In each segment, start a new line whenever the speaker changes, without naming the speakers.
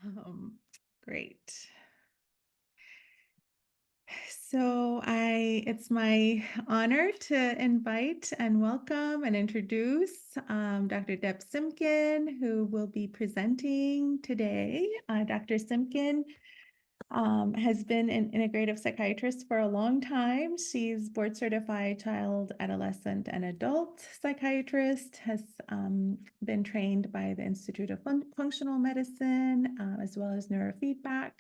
Um, Great. It's my honor to invite and welcome and introduce Dr. Deb Simkin, who will be presenting today. Dr. Simkin has been an integrative psychiatrist for a long time. She's board certified child, adolescent, and adult psychiatrist, has been trained by the Institute of Functional Medicine, as well as neurofeedback.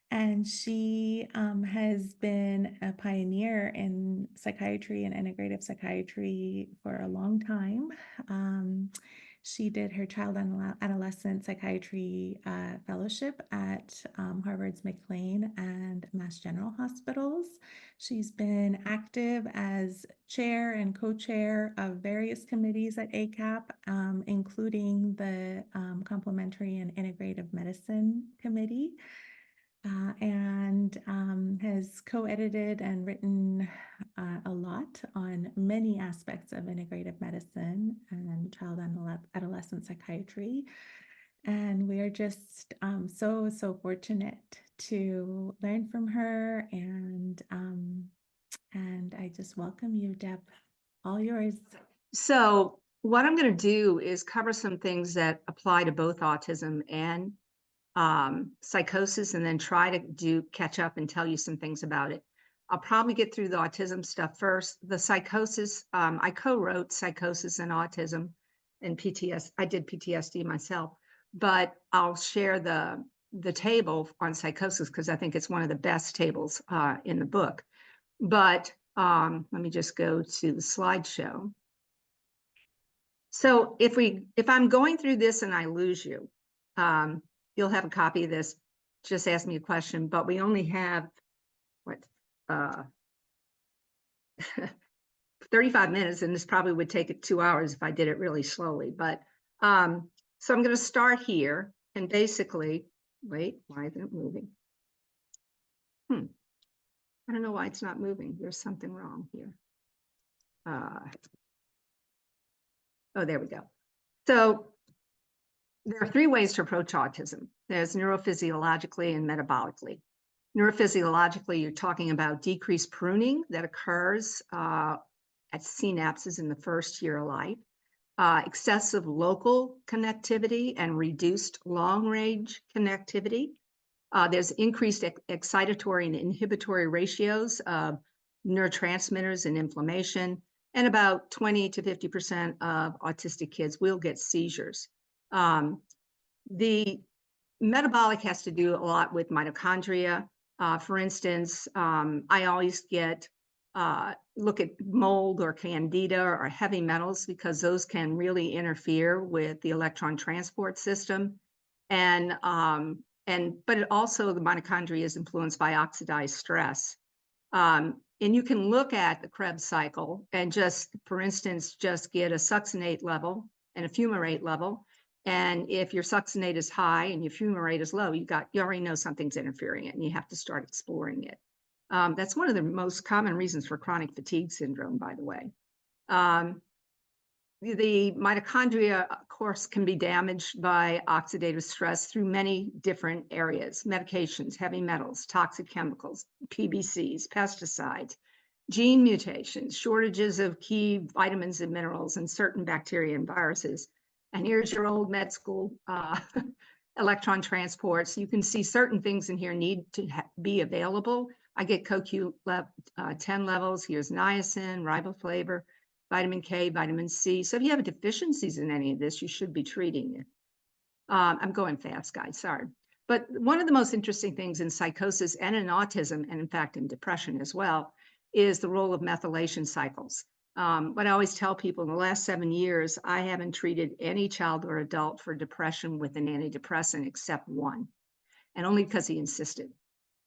And she has been a pioneer in psychiatry and integrative psychiatry for a long time. She did her child and adolescent psychiatry fellowship at Harvard's McLean and Mass General Hospitals. She's been active as chair and co-chair of various committees at ACAP, including the Complementary and Integrative Medicine Committee. And has co-edited and written a lot on many aspects of integrative medicine and child and adolescent psychiatry. And we are just so fortunate to learn from her. And I just welcome you, Deb. All yours.
So what I'm going to do is cover some things that apply to both autism and psychosis, and then try to catch up and tell you some things about it. I'll probably get through the autism stuff first. The psychosis, I co-wrote Psychosis and Autism and PTSD. I did PTSD myself, but I'll share the table on psychosis because I think it's one of the best tables in the book. But let me just go to the slideshow. So if I'm going through this and I lose you, you'll have a copy of this. Just ask me a question, but we only have what 35 minutes, and this probably would take it 2 hours if I did it really slowly. But so I'm going to start here and basically wait. Why isn't it moving? I don't know why it's not moving. There's something wrong here. Oh, there we go. So there are 3 ways to approach autism. There's neurophysiologically and metabolically. Neurophysiologically, you're talking about decreased pruning that occurs at synapses in the first year of life, excessive local connectivity and reduced long-range connectivity. There's increased excitatory and inhibitory ratios of neurotransmitters and inflammation, and about 20 to 50% of autistic kids will get seizures. The metabolic has to do a lot with mitochondria. For instance, I always look at mold or candida or heavy metals because those can really interfere with the electron transport system. But it also, the mitochondria is influenced by oxidized stress. And you can look at the Krebs cycle and just, for instance, just get a succinate level and a fumarate level. And if your succinate is high and your fumarate is low, you already know something's interfering it, and you have to start exploring it. That's one of the most common reasons for chronic fatigue syndrome, by the way. The mitochondria, of course, can be damaged by oxidative stress through many different areas: medications, heavy metals, toxic chemicals, PBCs, pesticides, gene mutations, shortages of key vitamins and minerals, and certain bacteria and viruses. And here's your old med school electron transport. So you can see certain things in here need to be available. I get CoQ10 levels. Here's niacin, riboflavin, vitamin K, vitamin C. So if you have deficiencies in any of this, you should be treating it. I'm going fast, guys, sorry. But one of the most interesting things in psychosis and in autism, and in fact in depression as well, is the role of methylation cycles. What I always tell people, in the last 7 years, I haven't treated any child or adult for depression with an antidepressant except one, and only because he insisted.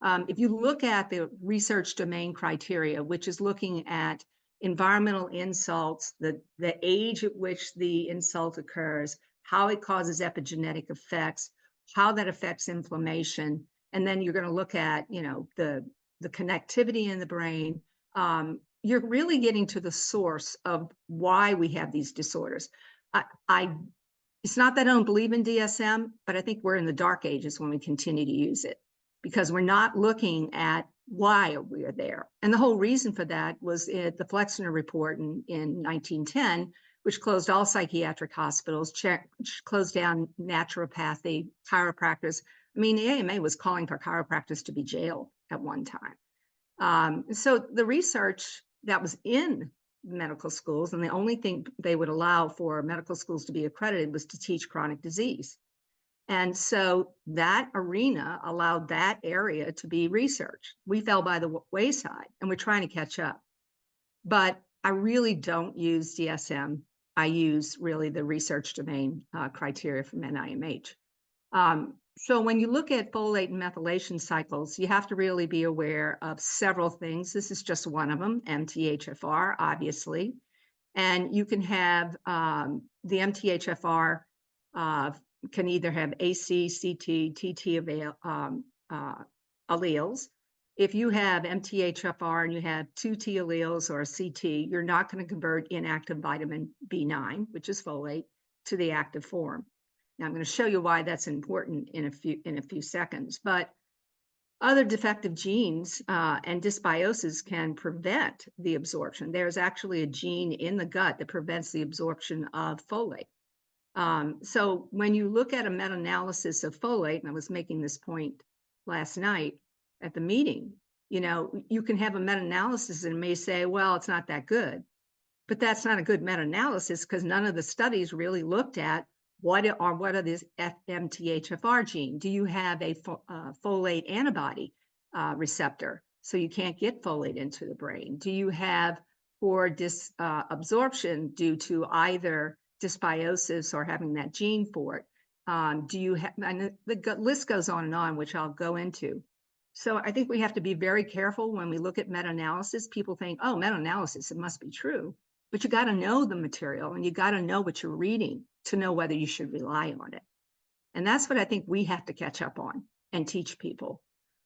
If you look at the research domain criteria, which is looking at environmental insults, the age at which the insult occurs, how it causes epigenetic effects, how that affects inflammation, and then you're going to look at, the connectivity in the brain. You're really getting to the source of why we have these disorders. I It's not that I don't believe in DSM, but I think we're in the dark ages when we continue to use it because we're not looking at why we are there. And the whole reason for that was the Flexner report in 1910, which closed all psychiatric hospitals, closed down naturopathy, chiropractors. I mean, the AMA was calling for chiropractors to be jailed at one time. So the research that was in medical schools, and the only thing they would allow for medical schools to be accredited was to teach chronic disease. And so that arena allowed that area to be researched. We fell by the wayside and we're trying to catch up. But I really don't use DSM. I use really the research domain criteria from NIMH. So when you look at folate and methylation cycles, you have to really be aware of several things. This is just one of them, MTHFR, obviously. And you can have the MTHFR can either have AC, CT, TT alleles. If you have MTHFR and you have two T alleles or a CT, you're not going to convert inactive vitamin B9, which is folate, to the active form. Now I'm going to show you why that's important in a few seconds. But other defective genes and dysbiosis can prevent the absorption. There's actually a gene in the gut that prevents the absorption of folate. So when you look at a meta-analysis of folate, and I was making this point last night at the meeting, you can have a meta-analysis and it may say, well, it's not that good. But that's not a good meta-analysis because none of the studies really looked at what are this MTHFR gene? Do you have a folate antibody receptor so you can't get folate into the brain? Do you have poor absorption due to either dysbiosis or having that gene for it? Do you have, and the list goes on, which I'll go into. So I think we have to be very careful when we look at meta-analysis. People think, oh, meta-analysis, it must be true. But you got to know the material and you got to know what you're reading to know whether you should rely on it. And that's what I think we have to catch up on and teach people.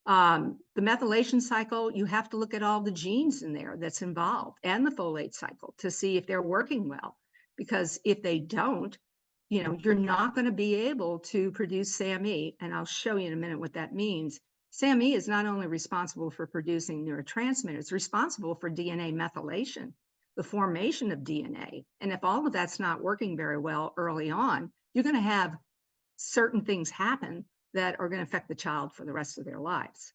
The methylation cycle, you have to look at all the genes in there that's involved and the folate cycle to see if they're working well. Because if they don't, you're not going to be able to produce SAMe. And I'll show you in a minute what that means. SAMe is not only responsible for producing neurotransmitters, it's responsible for DNA methylation, the formation of DNA. And if all of that's not working very well early on, you're going to have certain things happen that are going to affect the child for the rest of their lives.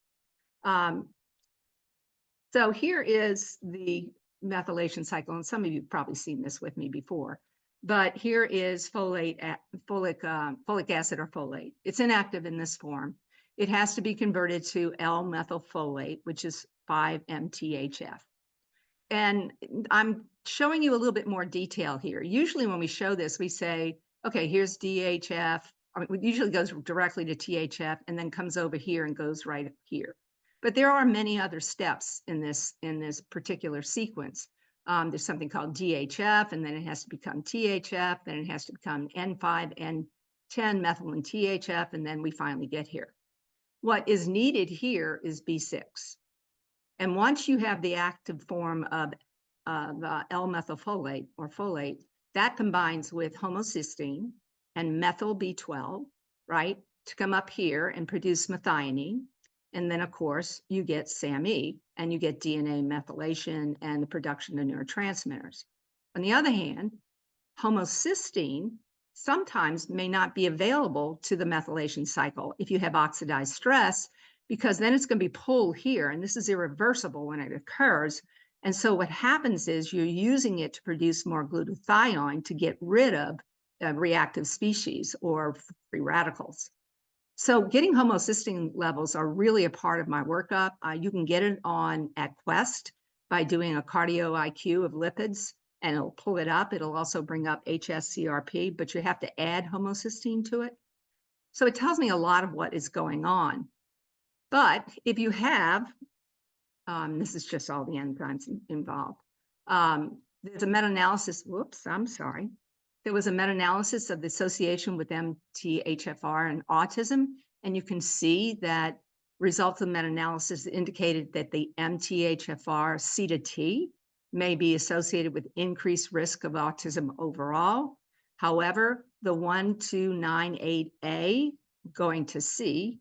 So here is the methylation cycle, and some of you have probably seen this with me before. But here is folic acid or folate. It's inactive in this form. It has to be converted to L-methylfolate, which is 5-MTHF. And I'm showing you a little bit more detail here. Usually when we show this, we say, okay, here's DHF. It usually goes directly to THF and then comes over here and goes right here. But there are many other steps in this particular sequence. There's something called DHF, and then it has to become THF, then it has to become N5, N10 methylene THF, and then we finally get here. What is needed here is B6. And once you have the active form of L-methylfolate or folate, that combines with homocysteine and methyl B12, right, to come up here and produce methionine. And then, of course, you get SAMe and you get DNA methylation and the production of neurotransmitters. On the other hand, homocysteine sometimes may not be available to the methylation cycle if you have oxidized stress, because then it's going to be pulled here, and this is irreversible when it occurs. And so what happens is you're using it to produce more glutathione to get rid of reactive species or free radicals. So getting homocysteine levels are really a part of my workup. You can get it at Quest by doing a cardio IQ of lipids, and it'll pull it up. It'll also bring up HSCRP, but you have to add homocysteine to it. So it tells me a lot of what is going on. But if you have, this is just all the enzymes involved. There's a meta-analysis, whoops, I'm sorry. There was a meta-analysis of the association with MTHFR and autism, and you can see that results of meta-analysis indicated that the MTHFR C to T may be associated with increased risk of autism overall. However, the 1298A going to C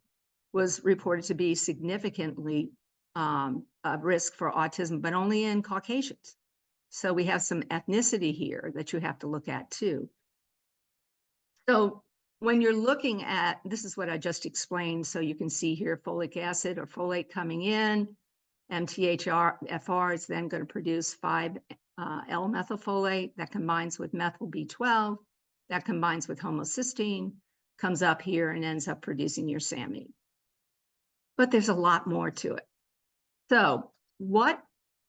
was reported to be significantly a risk for autism, but only in Caucasians. So we have some ethnicity here that you have to look at too. So when you're looking at, this is what I just explained, so you can see here folic acid or folate coming in, MTHFR is then going to produce 5-L-methylfolate that combines with methyl B12, that combines with homocysteine, comes up here and ends up producing your SAMe. But there's a lot more to it. So what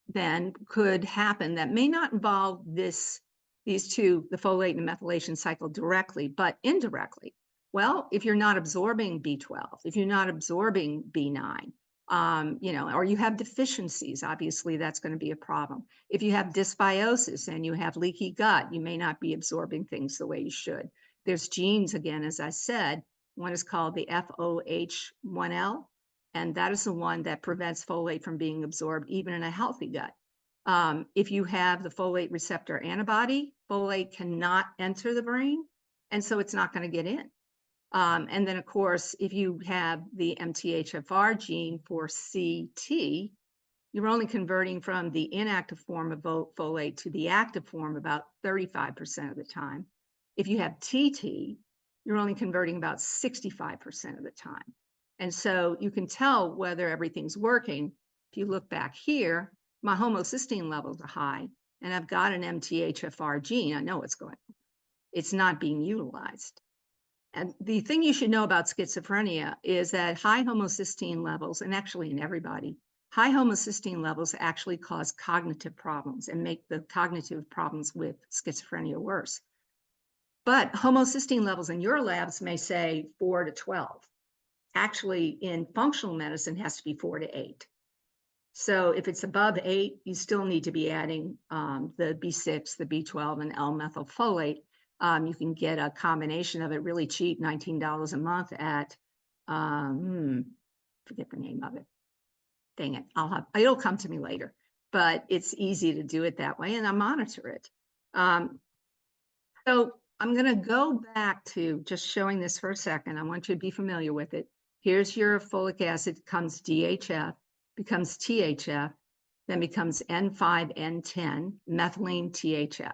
then could happen that may not involve these two, the folate and methylation cycle directly, but indirectly? Well, if you're not absorbing B12, if you're not absorbing B9, or you have deficiencies, obviously that's going to be a problem. If you have dysbiosis and you have leaky gut, you may not be absorbing things the way you should. There's genes, again, as I said, one is called the FOH1L, and that is the one that prevents folate from being absorbed even in a healthy gut. If you have the folate receptor antibody, folate cannot enter the brain, and so it's not going to get in. And then, of course, if you have the MTHFR gene for CT, you're only converting from the inactive form of folate to the active form about 35% of the time. If you have TT, you're only converting about 65% of the time. And so you can tell whether everything's working. If you look back here, my homocysteine levels are high, and I've got an MTHFR gene. I know what's going on. It's not being utilized. And the thing you should know about schizophrenia is that high homocysteine levels, and actually in everybody, high homocysteine levels actually cause cognitive problems and make the cognitive problems with schizophrenia worse. But homocysteine levels in your labs may say 4 to 12. Actually, in functional medicine, it has to be 4 to 8. So if it's above 8, you still need to be adding the B6, the B12, and L-methylfolate. You can get a combination of it really cheap, $19 a month at, forget the name of it. Dang it, it'll come to me later, but it's easy to do it that way, and I monitor it. So I'm gonna go back to just showing this for a second. I want you to be familiar with it. Here's your folic acid, comes DHF, becomes THF, then becomes N5N10, methylene THF.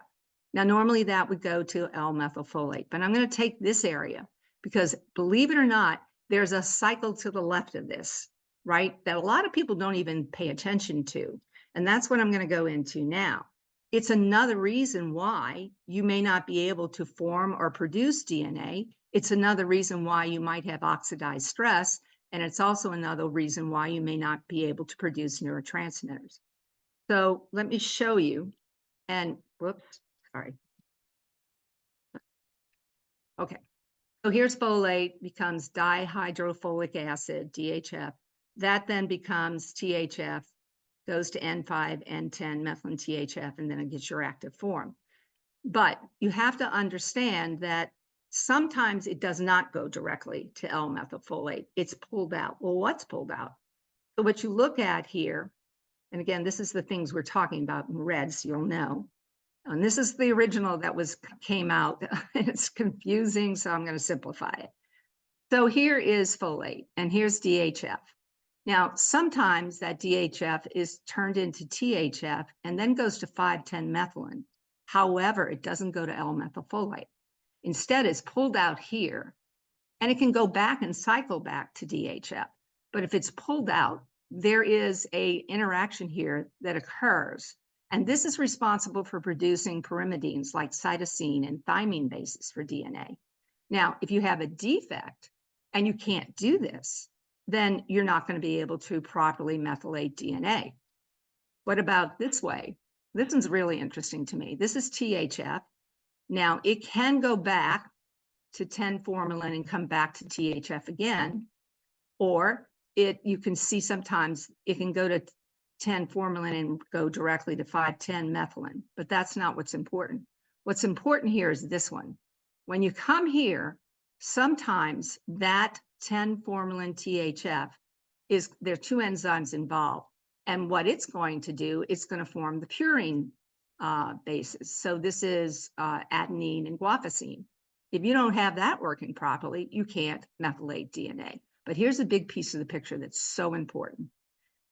Now, normally that would go to L-methylfolate, but I'm going to take this area because, believe it or not, there's a cycle to the left of this, right, that a lot of people don't even pay attention to. And that's what I'm going to go into now. It's another reason why you may not be able to form or produce DNA. It's another reason why you might have oxidized stress. And it's also another reason why you may not be able to produce neurotransmitters. So let me show you. And whoops. Sorry. Okay, so here's folate, becomes dihydrofolic acid, DHF. That then becomes THF, goes to N5, N10, methylene THF, and then it gets your active form. But you have to understand that sometimes it does not go directly to L-methylfolate. It's pulled out. Well, what's pulled out? So what you look at here, and again, this is the things we're talking about in red, so you'll know. And this is the original that came out. It's confusing, so I'm going to simplify it. So here is folate, and here's DHF. Now, sometimes that DHF is turned into THF and then goes to 5,10-methylene. However, it doesn't go to L-methylfolate. Instead, it's pulled out here, and it can go back and cycle back to DHF. But if it's pulled out, there is an interaction here that occurs. And this is responsible for producing pyrimidines like cytosine and thymine bases for DNA. Now, if you have a defect and you can't do this, then you're not going to be able to properly methylate DNA. What about this way? This one's really interesting to me. This is THF. Now, it can go back to 10-formalin and come back to THF again, or you can see sometimes it can go to 10-formalin and go directly to 5,10-methylene, but that's not what's important. What's important here is this one. When you come here, sometimes that 10-formalin THF there are two enzymes involved, and what it's going to do, it's going to form the purine bases. So this is adenine and guanfacine. If you don't have that working properly, you can't methylate DNA. But here's a big piece of the picture that's so important.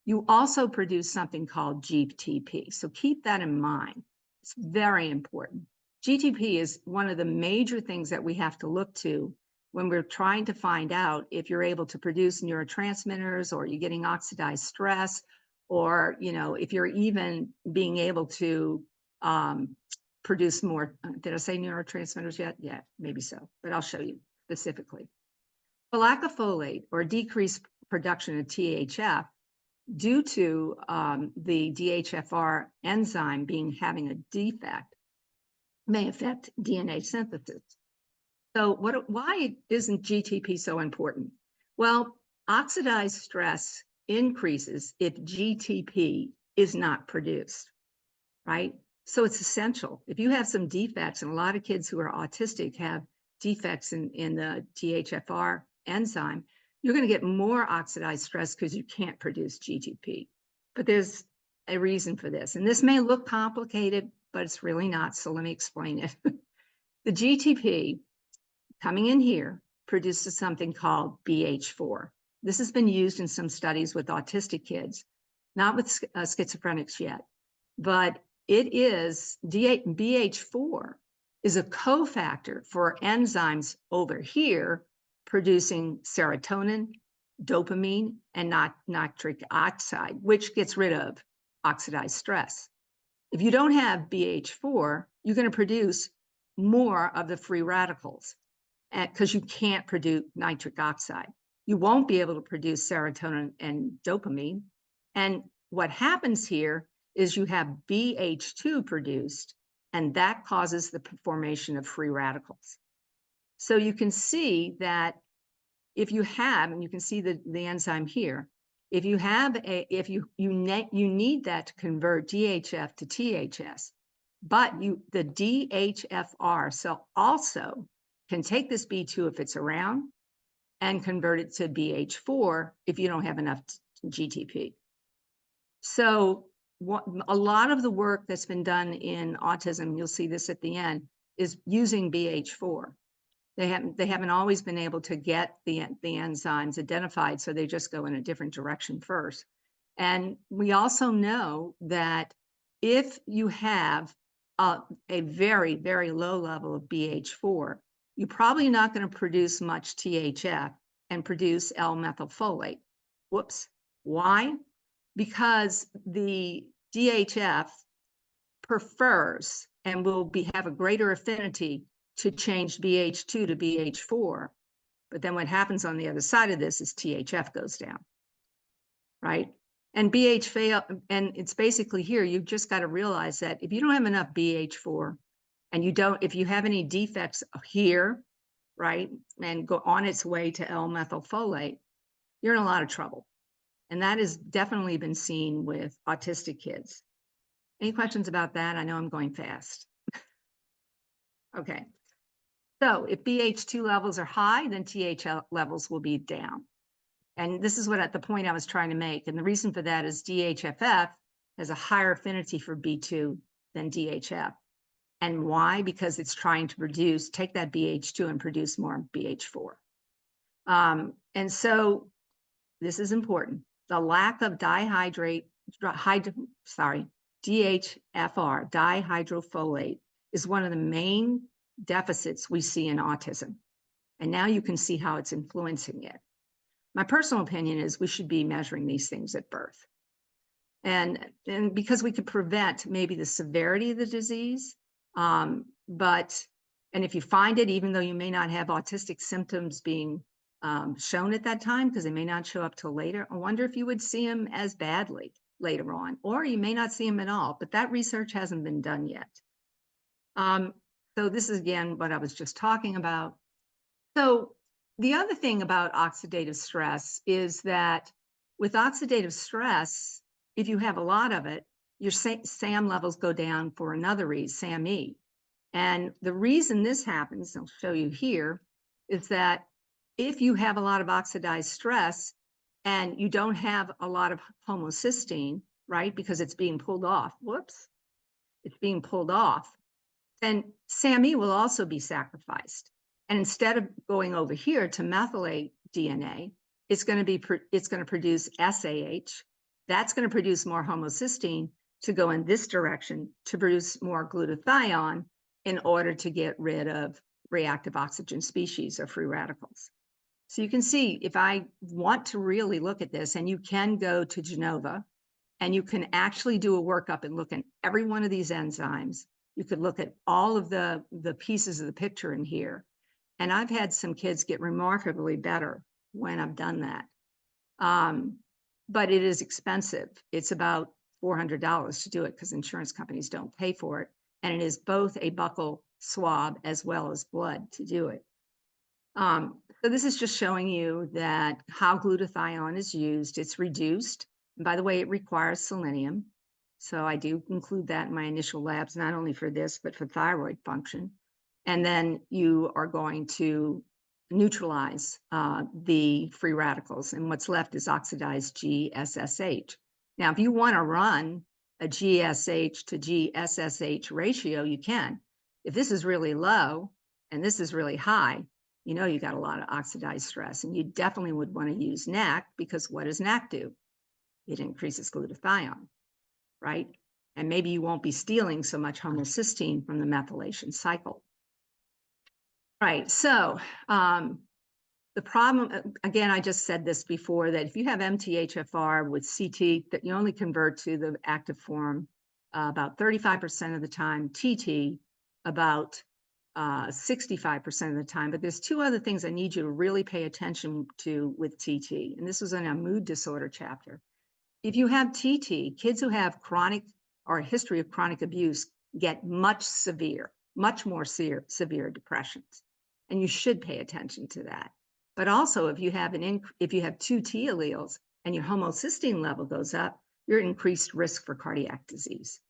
You also produce something called GTP. So keep that in mind. It's very important. GTP is one of the major things that we have to look to when we're trying to find out if you're able to produce neurotransmitters, or you're getting oxidized stress, or if you're even being able to produce more. Did I say neurotransmitters yet? Yeah, maybe so, but I'll show you specifically. For lack of folate or decreased production of THF due to the DHFR enzyme having a defect may affect DNA synthesis. So why isn't GTP so important? Well, oxidized stress increases if GTP is not produced, right? So it's essential. If you have some defects, and a lot of kids who are autistic have defects in the DHFR enzyme, you're going to get more oxidized stress because you can't produce GTP. But there's a reason for this. And this may look complicated, but it's really not. So let me explain it. The GTP coming in here produces something called BH4. This has been used in some studies with autistic kids, not with schizophrenics yet, but it is BH4 is a cofactor for enzymes over here producing serotonin, dopamine, and nitric oxide, which gets rid of oxidized stress. If you don't have BH4, you're going to produce more of the free radicals because you can't produce nitric oxide. You won't be able to produce serotonin and dopamine. And what happens here is you have BH2 produced, and that causes the formation of free radicals. So you can see that if you have, and you can see the enzyme here, if you have you need that to convert DHF to THS, but the DHFR cell also can take this B2 if it's around and convert it to BH4 if you don't have enough GTP. So a lot of the work that's been done in autism, you'll see this at the end, is using BH4. They haven't always been able to get the enzymes identified, so they just go in a different direction first. And we also know that if you have a very, very low level of BH4, you're probably not going to produce much THF and produce L-methylfolate. Whoops. Why? Because the DHF prefers and will have a greater affinity to change BH2 to BH4. But then what happens on the other side of this is THF goes down, right? And and it's basically here, you've just got to realize that if you don't have enough BH4 and if you have any defects here, right, and go on its way to L-methylfolate, you're in a lot of trouble. And that has definitely been seen with autistic kids. Any questions about that? I know I'm going fast. Okay. So if BH2 levels are high, then THL levels will be down. And this is the point I was trying to make. And the reason for that is DHFF has a higher affinity for B2 than DHF. And why? Because it's trying to take that BH2 and produce more BH4. And so this is important. The lack of DHFR, dihydrofolate, is one of the main deficits we see in autism. And now you can see how it's influencing it. My personal opinion is we should be measuring these things at birth. And because we could prevent maybe the severity of the disease, and if you find it, even though you may not have autistic symptoms being shown at that time, because they may not show up till later, I wonder if you would see them as badly later on, or you may not see them at all, but that research hasn't been done yet. So this is, again, what I was just talking about. So the other thing about oxidative stress is that with oxidative stress, if you have a lot of it, your SAM levels go down for another reason, SAMe. And the reason this happens, I'll show you here, is that if you have a lot of oxidized stress and you don't have a lot of homocysteine, right, because it's being pulled off, it's being pulled off, then SAMe will also be sacrificed. And instead of going over here to methylate DNA, it's going to produce SAH. That's going to produce more homocysteine to go in this direction to produce more glutathione in order to get rid of reactive oxygen species or free radicals. So you can see, if I want to really look at this, and you can go to Genova and you can actually do a workup and look at every one of these enzymes. You could look at all of the pieces of the picture in here. And I've had some kids get remarkably better when I've done that. But it is expensive. It's about $400 to do it because insurance companies don't pay for it. And it is both a buccal swab as well as blood to do it. So this is just showing you that how glutathione is used. It's reduced. And by the way, it requires selenium. So I do include that in my initial labs, not only for this, but for thyroid function. And then you are going to neutralize the free radicals. And what's left is oxidized GSSH. Now, if you want to run a GSH to GSSH ratio, you can. If this is really low and this is really high, you know you got a lot of oxidized stress. And you definitely would want to use NAC, because what does NAC do? It increases glutathione, right? And maybe you won't be stealing so much homocysteine from the methylation cycle. Right, so the problem, again, I just said this before, that if you have MTHFR with CT, that you only convert to the active form about 35% of the time, TT about 65% of the time. But there's two other things I need you to really pay attention to with TT, and this was in a mood disorder chapter. If you have TT, kids who have chronic or a history of chronic abuse get much more severe depressions, and you should pay attention to that. But also, if you have two T alleles and your homocysteine level goes up, you're at increased risk for cardiac disease.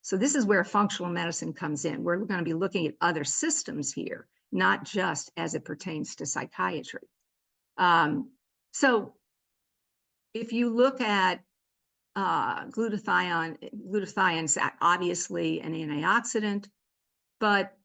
So this is where functional medicine comes in. We're going to be looking at other systems here, not just as it pertains to psychiatry. So if you look at glutathione's obviously an antioxidant, but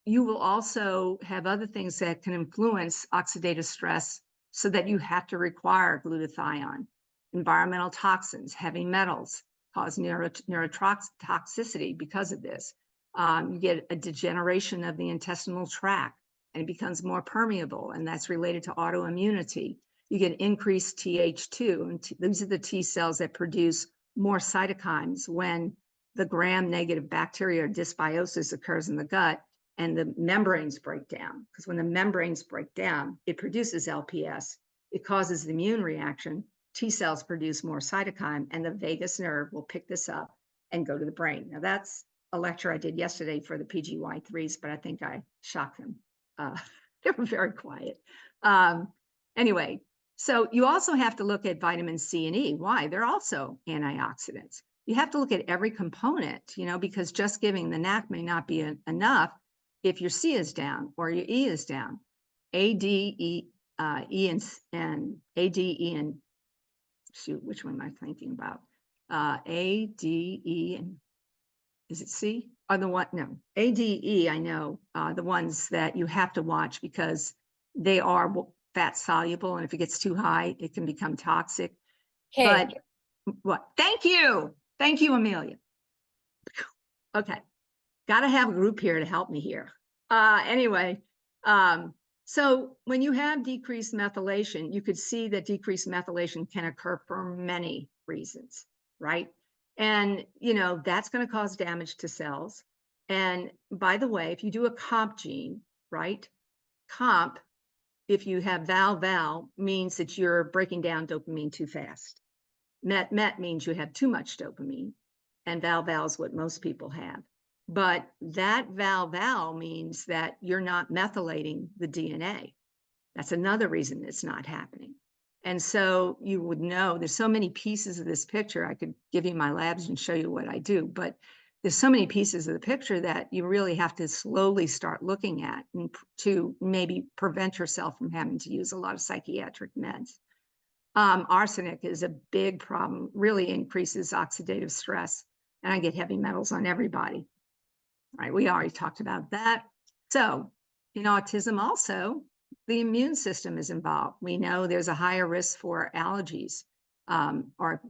you will also have other things that can influence oxidative stress so that you have to require glutathione. Environmental toxins, heavy metals cause neurotoxicity because of this. You get a degeneration of the intestinal tract, and it becomes more permeable, and that's related to autoimmunity. You get increased Th2, and these are the T cells that produce more cytokines when the gram-negative bacteria or dysbiosis occurs in the gut and the membranes break down. Because when the membranes break down, it produces LPS. It causes the immune reaction. T cells produce more cytokine, and the vagus nerve will pick this up and go to the brain. Now, that's a lecture I did yesterday for the PGY3s, but I think I shocked them. They were very quiet. Anyway, so you also have to look at vitamin C and E. Why? They're also antioxidants. You have to look at every component, because just giving the NAC may not be enough if your C is down or your E is down. A, D, E, and A, D, E, and shoot, which one am I thinking about? A, D, E, and is it C? Are the one? No, A, D, E, I know, the ones that you have to watch because they are fat soluble, and if it gets too high, it can become toxic.
Hey.
But what? Thank you, Amelia. Okay, got to have a group here to help me here. Anyway, so when you have decreased methylation, you could see that decreased methylation can occur for many reasons, right? And that's going to cause damage to cells. And by the way, if you do a COMP gene, right? COMP, if you have VAL means that you're breaking down dopamine too fast. MET means you have too much dopamine, and VAL is what most people have. But that VAL means that you're not methylating the DNA. That's another reason it's not happening. And so you would know there's so many pieces of this picture. I could give you my labs and show you what I do, but there's so many pieces of the picture that you really have to slowly start looking at and to maybe prevent yourself from having to use a lot of psychiatric meds. Arsenic is a big problem, really increases oxidative stress, and I get heavy metals on everybody. Right, we already talked about that. So In autism also, the immune system is involved. We know there's a higher risk for allergies,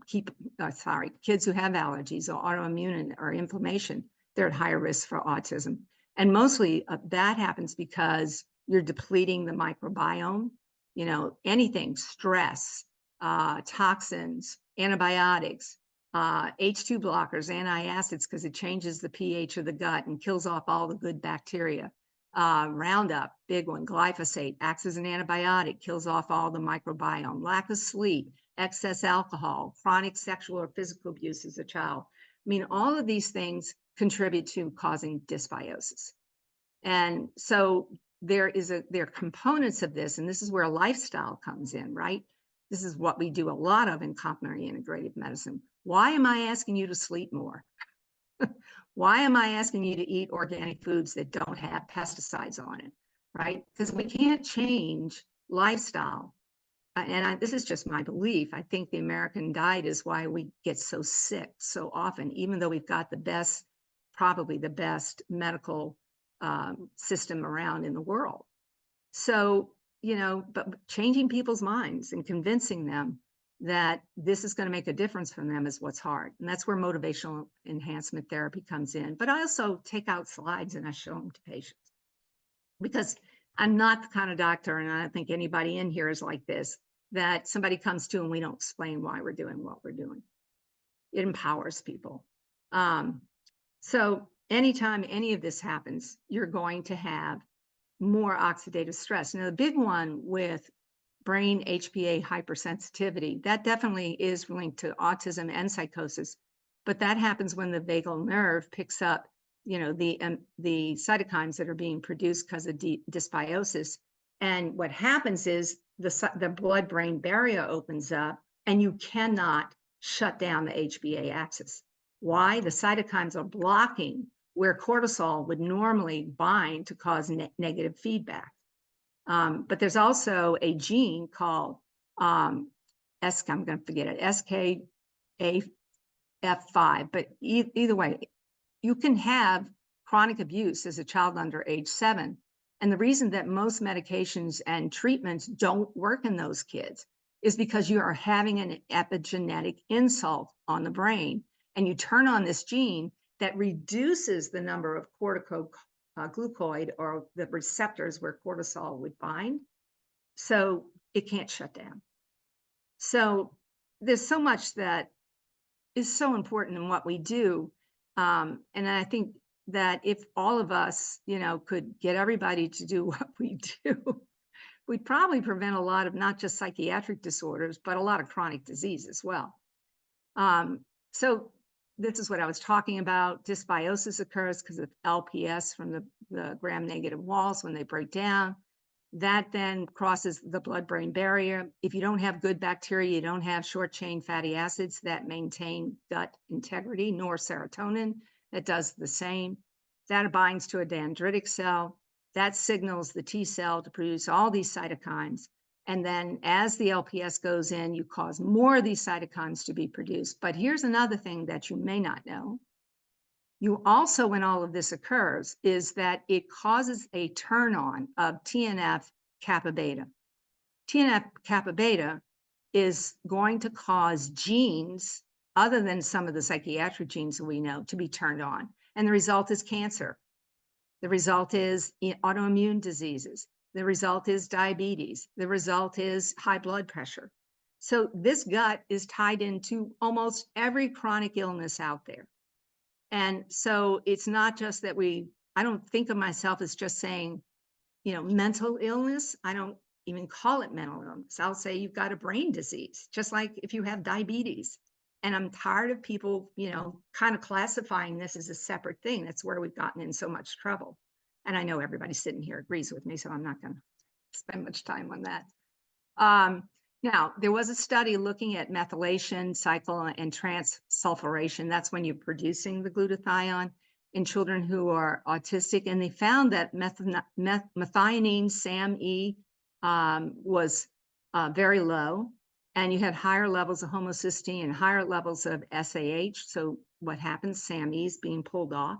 kids who have allergies or autoimmune or inflammation, they're at higher risk for autism. And mostly that happens because you're depleting the microbiome, anything, stress, toxins, antibiotics, H2 blockers, antacids, because it changes the pH of the gut and kills off all the good bacteria. Roundup, big one, glyphosate, acts as an antibiotic, kills off all the microbiome. Lack of sleep, excess alcohol, chronic sexual or physical abuse as a child. I mean, all of these things contribute to causing dysbiosis. And so there are components of this, and this is where lifestyle comes in, right? This is what we do a lot of in complementary integrative medicine. Why am I asking you to sleep more? Why am I asking you to eat organic foods that don't have pesticides on it, right? Because we can't change lifestyle. This is just my belief. I think the American diet is why we get so sick so often, even though we've got probably the best medical system around in the world. So, but changing people's minds and convincing them that this is going to make a difference for them is what's hard. And that's where motivational enhancement therapy comes in. But I also take out slides and I show them to patients, because I'm not the kind of doctor, and I don't think anybody in here is like this, that somebody comes to and we don't explain why we're doing what we're doing. It empowers people. So anytime any of this happens, you're going to have more oxidative stress. Now, the big one with brain HPA hypersensitivity, that definitely is linked to autism and psychosis, but that happens when the vagal nerve picks up, the cytokines that are being produced because of dysbiosis. And what happens is the blood-brain barrier opens up, and you cannot shut down the HPA axis. Why? The cytokines are blocking where cortisol would normally bind to cause negative feedback. But there's also a gene called I'm going to forget it, SKAF5. But either way, you can have chronic abuse as a child under age 7. And the reason that most medications and treatments don't work in those kids is because you are having an epigenetic insult on the brain, and you turn on this gene that reduces the number of glucoid or the receptors where cortisol would bind. So it can't shut down. So there's so much that is so important in what we do. And I think that if all of us, could get everybody to do what we do, we'd probably prevent a lot of not just psychiatric disorders, but a lot of chronic disease as well. So this is what I was talking about. Dysbiosis occurs because of LPS from the gram-negative walls when they break down. That then crosses the blood-brain barrier. If you don't have good bacteria, you don't have short-chain fatty acids that maintain gut integrity, nor serotonin that does the same. That binds to a dendritic cell. That signals the T cell to produce all these cytokines. And then as the LPS goes in, you cause more of these cytokines to be produced. But here's another thing that you may not know. You also, when all of this occurs, is that it causes a turn on of TNF kappa beta. TNF kappa beta is going to cause genes, other than some of the psychiatric genes that we know, to be turned on. And the result is cancer. The result is autoimmune diseases. The result is diabetes. The result is high blood pressure. So this gut is tied into almost every chronic illness out there. And so it's not just that I don't think of myself as just saying, mental illness. I don't even call it mental illness. I'll say you've got a brain disease, just like if you have diabetes. And I'm tired of people, kind of classifying this as a separate thing. That's where we've gotten in so much trouble. And I know everybody sitting here agrees with me, so I'm not going to spend much time on that. Now, there was a study looking at methylation cycle and transsulfuration. That's when you're producing the glutathione in children who are autistic. And they found that methionine, SAMe, was very low. And you had higher levels of homocysteine and higher levels of SAH. So what happens? SAMe is being pulled off.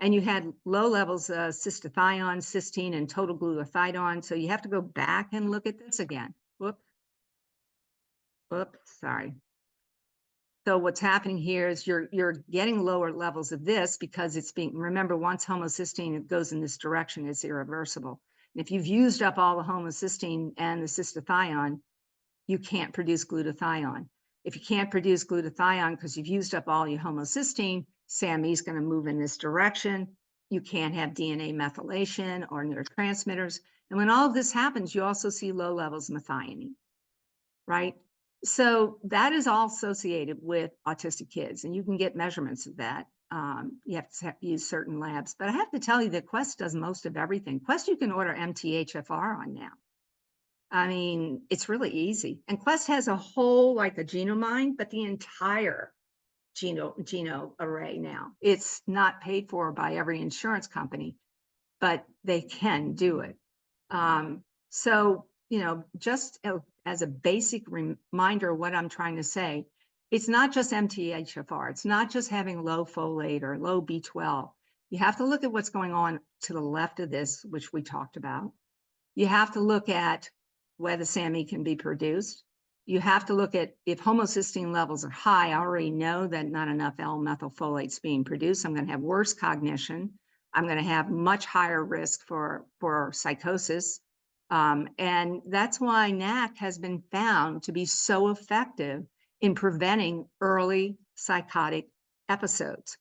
And you had low levels of cystathione, cysteine, and total glutathione. So you have to go back and look at this again. Whoops, sorry. So what's happening here is you're getting lower levels of this because it's being, remember, once homocysteine goes in this direction, it's irreversible. And if you've used up all the homocysteine and the cystathione, you can't produce glutathione. If you can't produce glutathione because you've used up all your homocysteine, SAMe is going to move in this direction. You can't have DNA methylation or neurotransmitters. And when all of this happens, you also see low levels of methionine, right? So that is all associated with autistic kids, and you can get measurements of that. You have to use certain labs, but I have to tell you that Quest does most of everything. Quest you can order MTHFR on now. I mean, it's really easy. And Quest has a whole, like a Genomind, but the entire genome array now. It's not paid for by every insurance company, but they can do it. So, just as a basic reminder of what I'm trying to say, it's not just MTHFR. It's not just having low folate or low B12. You have to look at what's going on to the left of this, which we talked about. You have to look at whether SAMe can be produced. You have to look at if homocysteine levels are high. I already know that not enough L-methylfolate is being produced. I'm going to have worse cognition. I'm going to have much higher risk for psychosis. And that's why NAC has been found to be so effective in preventing early psychotic episodes.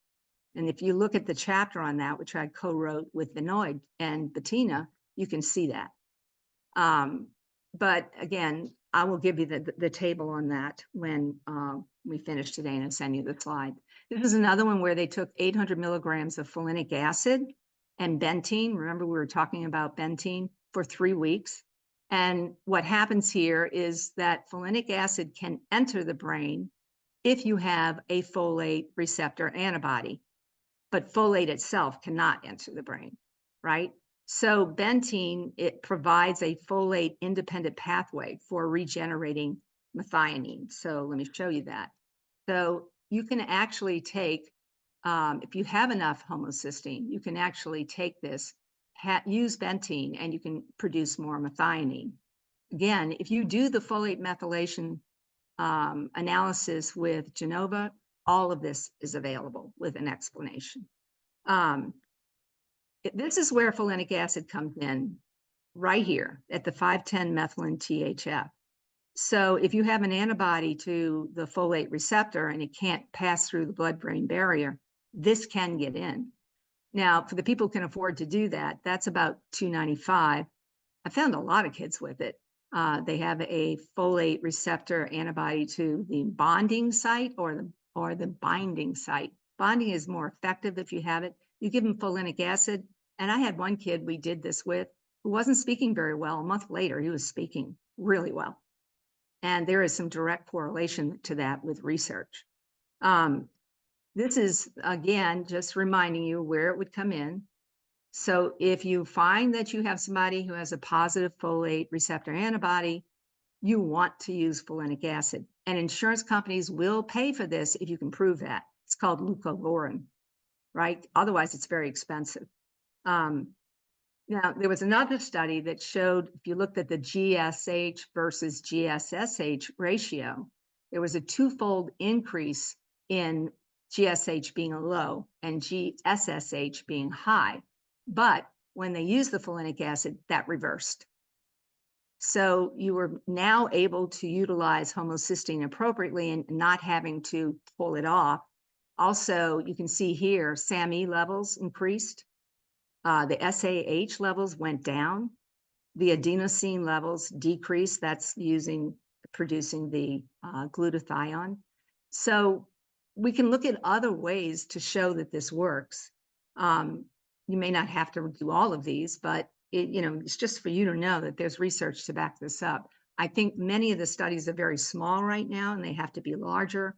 And if you look at the chapter on that, which I co-wrote with Benoit and Bettina, you can see that. But again, I will give you the table on that when we finish today, and I'll send you the slide. This is another one where they took 800 milligrams of folinic acid and bentene. Remember, we were talking about bentene for 3 weeks. And what happens here is that folinic acid can enter the brain if you have a folate receptor antibody, but folate itself cannot enter the brain, right? So bentene, it provides a folate independent pathway for regenerating methionine. So let me show you that. So you can actually take, if you have enough homocysteine, you can actually take this, use bentene, and you can produce more methionine. Again, if you do the folate methylation analysis with Genova, all of this is available with an explanation. This is where folinic acid comes in, right here at the 510 methylene THF. So if you have an antibody to the folate receptor and it can't pass through the blood-brain barrier, this can get in. Now, for the people who can afford to do that, that's about $295. I found a lot of kids with it. They have a folate receptor antibody to the bonding site or the binding site. Bonding is more effective if you have it. You give them folinic acid. And I had one kid we did this with who wasn't speaking very well. A month later, he was speaking really well. And there is some direct correlation to that with research. This is, again, just reminding you where it would come in. So if you find that you have somebody who has a positive folate receptor antibody, you want to use folinic acid. And insurance companies will pay for this if you can prove that. It's called leucovorin, right? Otherwise, it's very expensive. Now, there was another study that showed if you looked at the GSH versus GSSH ratio, there was a twofold increase in GSH being low and GSSH being high. But when they used the folinic acid, that reversed. So you were now able to utilize homocysteine appropriately and not having to pull it off. Also, you can see here, SAMe levels increased. The SAH levels went down. The adenosine levels decreased. That's producing the glutathione. So we can look at other ways to show that this works. You may not have to do all of these, but it's just for you to know that there's research to back this up. I think many of the studies are very small right now and they have to be larger.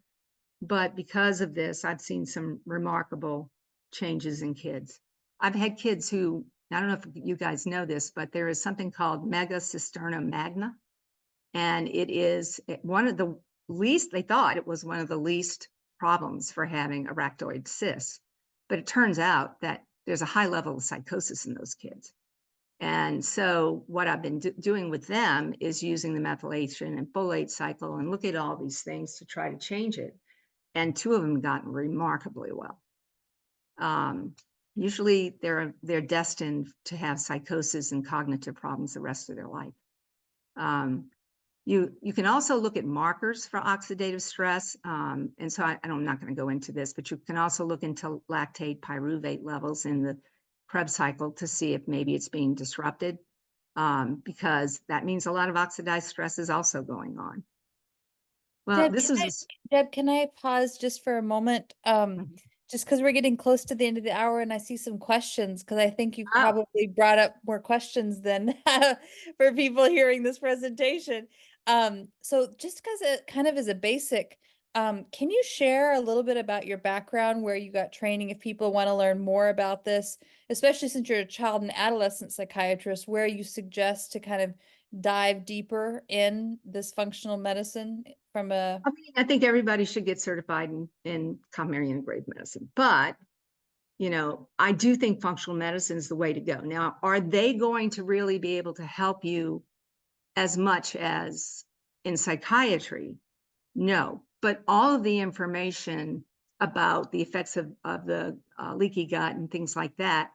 But because of this, I've seen some remarkable changes in kids. I've had kids who, I don't know if you guys know this, but there is something called megacisterna magna. And it is one of the least, they thought it was one of the least problems for having arachnoid cysts. But it turns out that there's a high level of psychosis in those kids. And so what I've been doing with them is using the methylation and folate cycle and look at all these things to try to change it. And two of them gotten remarkably well. Usually they're destined to have psychosis and cognitive problems the rest of their life. You can also look at markers for oxidative stress. And so I'm not going to go into this, but you can also look into lactate pyruvate levels in the Krebs cycle to see if maybe it's being disrupted, because that means a lot of oxidized stress is also going on. Well,
Deb,
this is
Deb, can I pause just for a moment?
Mhm.
Just because we're getting close to the end of the hour and I see some questions, because I think you've
Oh,
probably brought up more questions than for people hearing this presentation. So just because it kind of is a basic, can you share a little bit about your background, where you got training, if people want to learn more about this, especially since you're a child and adolescent psychiatrist, where you suggest to kind of dive deeper in this functional medicine from a
I mean, I think everybody should get certified in complementary integrative medicine, but I do think functional medicine is the way to go. Now, are they going to really be able to help you as much as in psychiatry? No, but all of the information about the effects of the leaky gut and things like that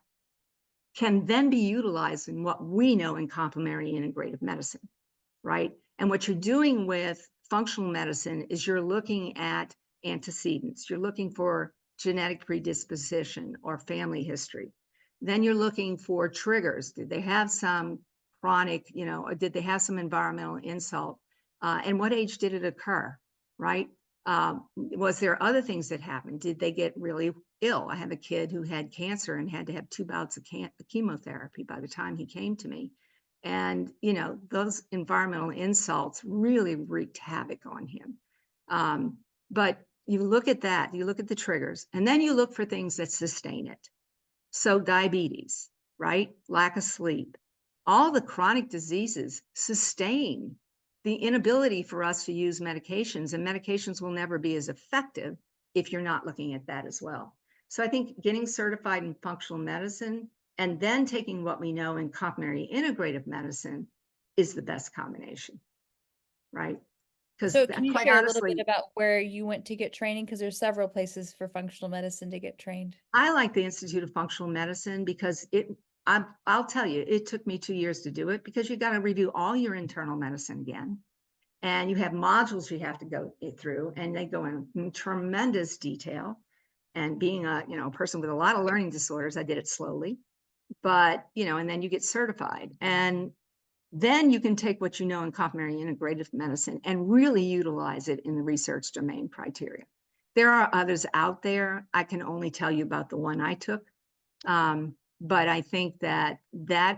can then be utilized in what we know in complementary integrative medicine, right? And what you're doing with functional medicine is you're looking at antecedents. You're looking for genetic predisposition or family history. Then you're looking for triggers. Did they have some chronic, or did they have some environmental insult? And what age did it occur, right? Was there other things that happened? Did they get really ill? I have a kid who had cancer and had to have 2 bouts of chemotherapy by the time he came to me. And, those environmental insults really wreaked havoc on him. But you look at that, you look at the triggers, and then you look for things that sustain it. So diabetes, right? Lack of sleep, all the chronic diseases sustain the inability for us to use medications, and medications will never be as effective if you're not looking at that as well. So I think getting certified in functional medicine and then taking what we know in complementary integrative medicine is the best combination, right? Because
So can you
quite
share a little bit
honestly,
about where you went to get training? Because there's several places for functional medicine to get trained.
I like the Institute of Functional Medicine because I'll tell you, it took me 2 years to do it because you got to review all your internal medicine again. And you have modules you have to go through, and they go in tremendous detail. And being a person with a lot of learning disorders, I did it slowly, but and then you get certified, and then you can take what you know in complementary integrative medicine and really utilize it in the research domain criteria. There are others out there. I can only tell you about the one I took. But I think that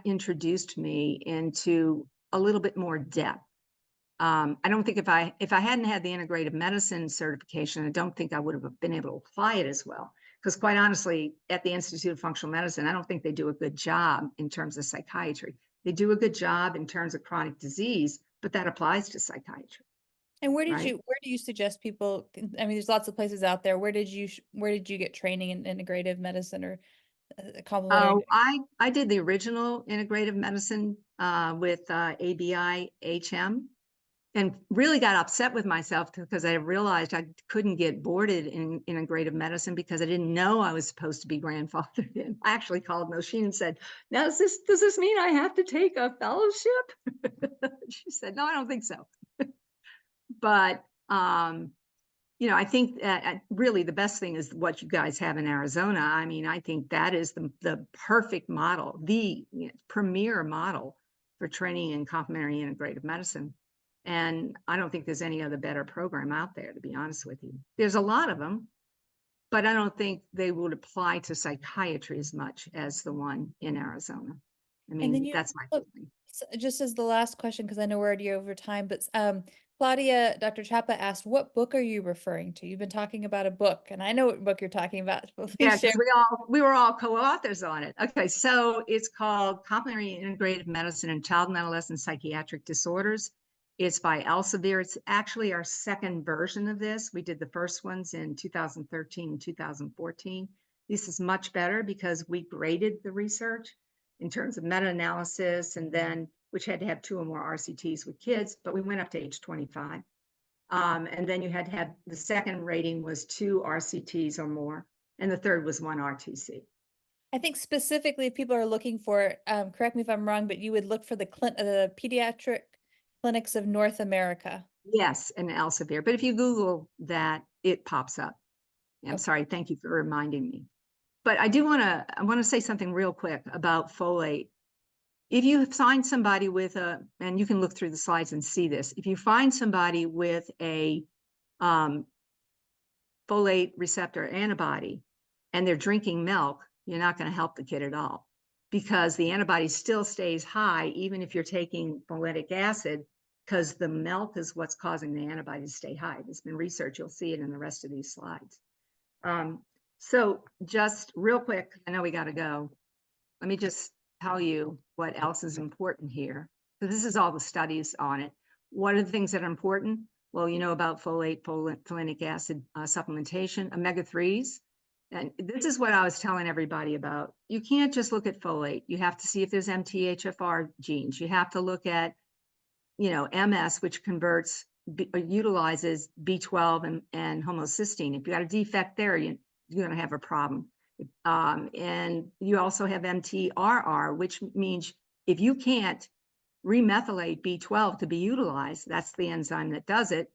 introduced me into a little bit more depth. I don't think if I hadn't had the integrative medicine certification, I don't think I would have been able to apply it as well. Because quite honestly, at the Institute of Functional Medicine, I don't think they do a good job in terms of psychiatry. They do a good job in terms of chronic disease, but that applies to psychiatry,
And
right?
where do you suggest people, I mean, there's lots of places out there. Where did you get training in integrative medicine or
Oh,
complementary?
I did the original integrative medicine with ABI-HM, and really got upset with myself because I realized I couldn't get boarded in integrative medicine because I didn't know I was supposed to be grandfathered in. I actually called Nosheen and said, "Now, does this mean I have to take a fellowship?" She said, "No, I don't think so." But I think that really the best thing is what you guys have in Arizona. I mean, I think that is the perfect model, the premier model for training in complementary integrative medicine. And I don't think there's any other better program out there, to be honest with you. There's a lot of them, but I don't think they would apply to psychiatry as much as the one in Arizona. I
And then
mean, that's my feeling.
just as the last question, because I know we're already over time, but Claudia, Dr. Chapa asked, what book are you referring to? You've been talking about a book, and I know what book you're talking about. But
Yeah,
please share.
because we were all co-authors on it. Okay, so it's called Complementary Integrative Medicine and Child and Adolescent Psychiatric Disorders. It's by Elsevier. It's actually our second version of this. We did the first ones in 2013 and 2014. This is much better because we graded the research in terms of meta-analysis, and then which had to have 2 or more RCTs with kids, but we went up to age 25. And then you had to have the second rating was 2 RCTs or more, and the third was 1 RTC.
I think specifically if people are looking for, correct me if I'm wrong, but you would look for the pediatric clinics of North America.
Yes, and Elsevier. But if you Google that, it pops up. I'm
Okay.
sorry. Thank you for reminding me. But I want to say something real quick about folate. If you find somebody with and you can look through the slides and see this, if you find somebody with a folate receptor antibody and they're drinking milk, you're not going to help the kid at all, because the antibody still stays high even if you're taking folic acid, because the milk is what's causing the antibody to stay high. There's been research, you'll see it in the rest of these slides. So just real quick, I know we got to go. Let me just tell you what else is important here. So this is all the studies on it. What are the things that are important? Well, you know about folinic acid supplementation, omega-3s. And this is what I was telling everybody about. You can't just look at folate. You have to see if there's MTHFR genes. You have to look at, MS, which utilizes B12 and homocysteine. If you got a defect there, you're going to have a problem. And you also have MTRR, which means if you can't remethylate B12 to be utilized, that's the enzyme that does it,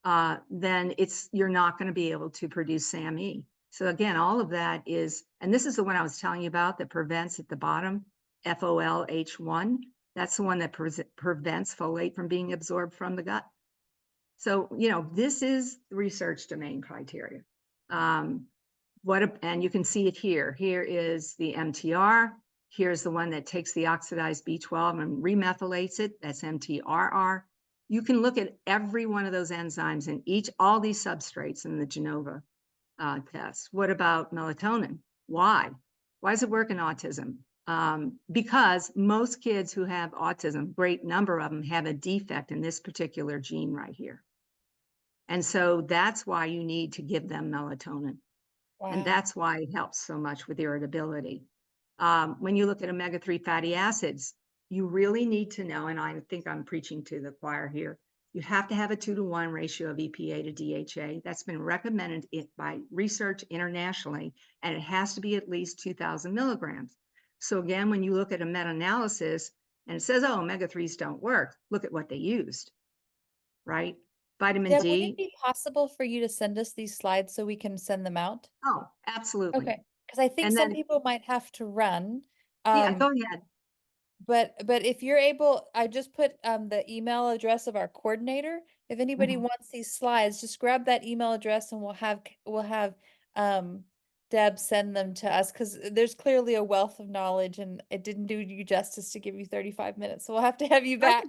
then you're not going to be able to produce SAMe. So again, all of that is, and this is the one I was telling you about that prevents at the bottom, FOLH1. That's the one that prevents folate from being absorbed from the gut. So, this is the research domain criteria. And you can see it here. Here is the MTR. Here's the one that takes the oxidized B12 and remethylates it. That's MTRR. You can look at every one of those enzymes in all these substrates in the Genova test. What about melatonin? Why? Why does it work in autism? Because most kids who have autism, great number of them, have a defect in this particular gene right here. And so that's why you need to give them melatonin.
Wow.
And that's why it helps so much with irritability. When you look at omega-3 fatty acids, you really need to know, and I think I'm preaching to the choir here, you have to have a 2-to-1 ratio of EPA to DHA. That's been recommended by research internationally, and it has to be at least 2,000 milligrams. So again, when you look at a meta-analysis and it says, oh, omega-3s don't work, look at what they used, right? Vitamin
Deb,
D.
would it be possible for you to send us these slides so we can send them out?
Oh, absolutely.
Okay, because I think
And
some
then,
people might have to run.
yeah, go ahead.
But if you're able, I just put the email address of our coordinator. If anybody
Mhm.
wants these slides, just grab that email address and we'll have Deb send them to us, because there's clearly a wealth of knowledge and it didn't do you justice to give you 35 minutes. So we'll have to have you back.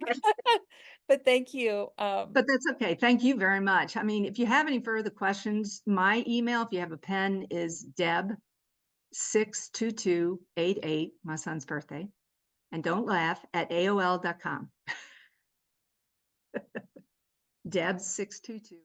But thank you.
But that's okay. Thank you very much. I mean, if you have any further questions, my email, if you have a pen, is deb62288, my son's birthday, and don't laugh, at AOL.com. Deb622.